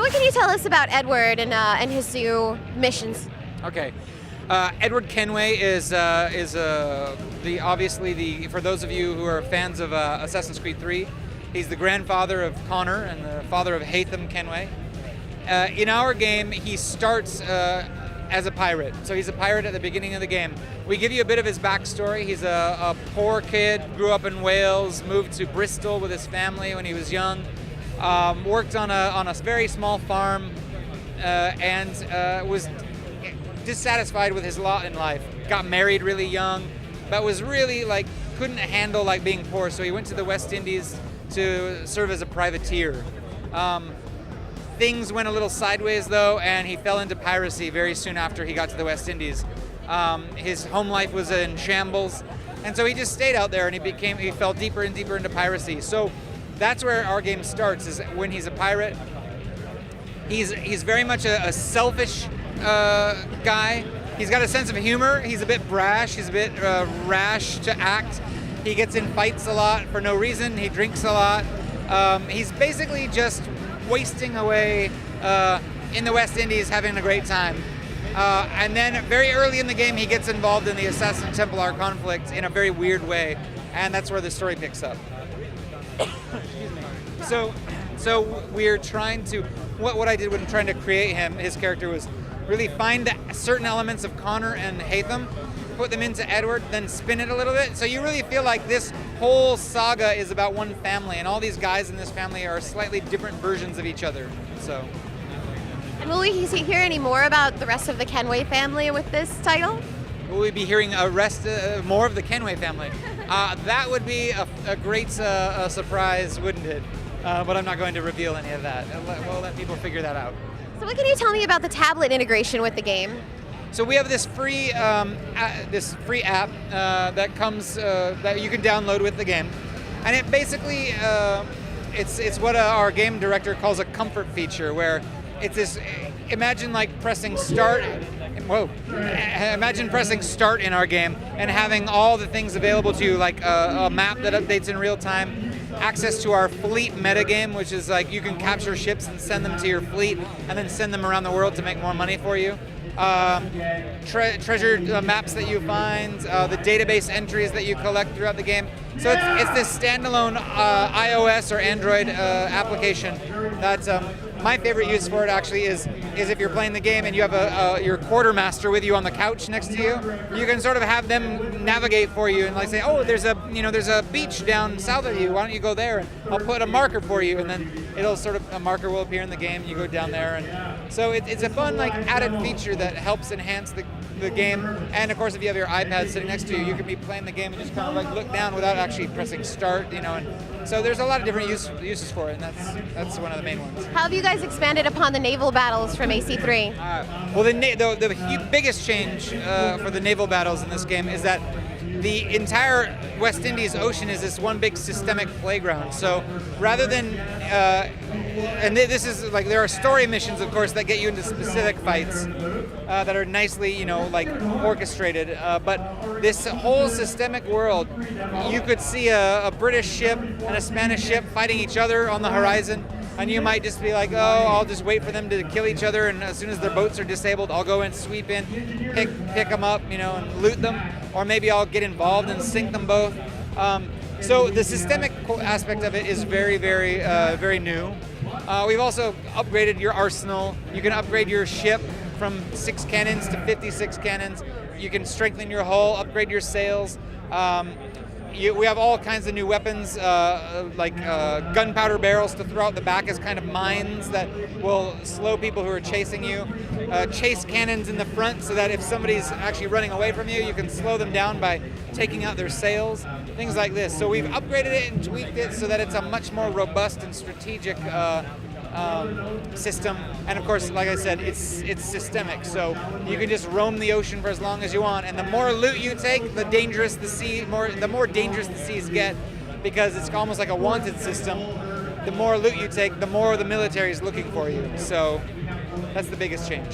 what can you tell us about Edward and his new missions? Okay. Edward Kenway is obviously for those of you who are fans of Assassin's Creed 3, he's the grandfather of Connor and the father of Haytham Kenway. In our game, he starts as a pirate. So he's a pirate at the beginning of the game. We give you a bit of his backstory. He's a poor kid, grew up in Wales, moved to Bristol with his family when he was young, worked on a very small farm, and was dissatisfied with his lot in life. Got married really young, but was really couldn't handle being poor, so he went to the West Indies to serve as a privateer. Things went a little sideways though, and he fell into piracy very soon after he got to the West Indies. His home life was in shambles, and so he just stayed out there, and he fell deeper and deeper into piracy. So that's where our game starts, is when he's a pirate. He's very much a selfish guy. He's got a sense of humor. He's a bit brash. He's a bit rash to act. He gets in fights a lot for no reason. He drinks a lot. He's basically just wasting away in the West Indies, having a great time. And then very early in the game, he gets involved in the Assassin Templar conflict in a very weird way, and that's where the story picks up. Excuse me. So we're trying to, what I did when trying to create him, his character, was really find certain elements of Connor and Haytham, put them into Edward, then spin it a little bit. So you really feel like this whole saga is about one family, and all these guys in this family are slightly different versions of each other. So. And will we hear any more about the rest of the Kenway family with this title? Will we be hearing more of the Kenway family? That would be a great surprise, wouldn't it? But I'm not going to reveal any of that. We'll let people figure that out. So what can you tell me about the tablet integration with the game? So we have this free app that comes that you can download with the game, and it basically it's what our game director calls a comfort feature, where it's this. Imagine pressing start. Whoa! Imagine pressing start in our game and having all the things available to you, like a map that updates in real time, access to our fleet metagame, which is you can capture ships and send them to your fleet, and then send them around the world to make more money for you. Treasure maps that you find, the database entries that you collect throughout the game. So it's this standalone iOS or Android application that my favorite use for it actually is if you're playing the game and you have your quartermaster with you on the couch next to you, you can sort of have them navigate for you and say, oh, there's a beach down south of you. Why don't you go there? And I'll put a marker for you, and then a marker will appear in the game. You go down there, and so it's a fun added feature that helps enhance the game. And of course, if you have your iPad sitting next to you, you can be playing the game and just kind of look down without actually pressing start, And so there's a lot of different uses for it, and that's one of the main ones. How have you guys expanded upon the naval battles from AC3? Well, the biggest change for the naval battles in this game is that the entire West Indies Ocean is this one big systemic playground. So rather than, and this is there are story missions, of course, that get you into specific fights that are nicely, orchestrated. But this whole systemic world, you could see a British ship and a Spanish ship fighting each other on the horizon. And you might just be like, oh, I'll just wait for them to kill each other, and as soon as their boats are disabled, I'll go and sweep in, pick them up, and loot them. Or maybe I'll get involved and sink them both. So the systemic aspect of it is very, very, very new. We've also upgraded your arsenal. You can upgrade your ship from 6 cannons to 56 cannons. You can strengthen your hull, upgrade your sails. We have all kinds of new weapons, gunpowder barrels to throw out the back as kind of mines that will slow people who are chasing you. Chase cannons in the front so that if somebody's actually running away from you, you can slow them down by taking out their sails. Things like this. So we've upgraded it and tweaked it so that it's a much more robust and strategic system. And of course, like I said, it's systemic, so you can just roam the ocean for as long as you want. And the more loot you take, the more dangerous the seas get, because it's almost like a wanted system. The more loot you take, the more the military is looking for you. So that's the biggest change.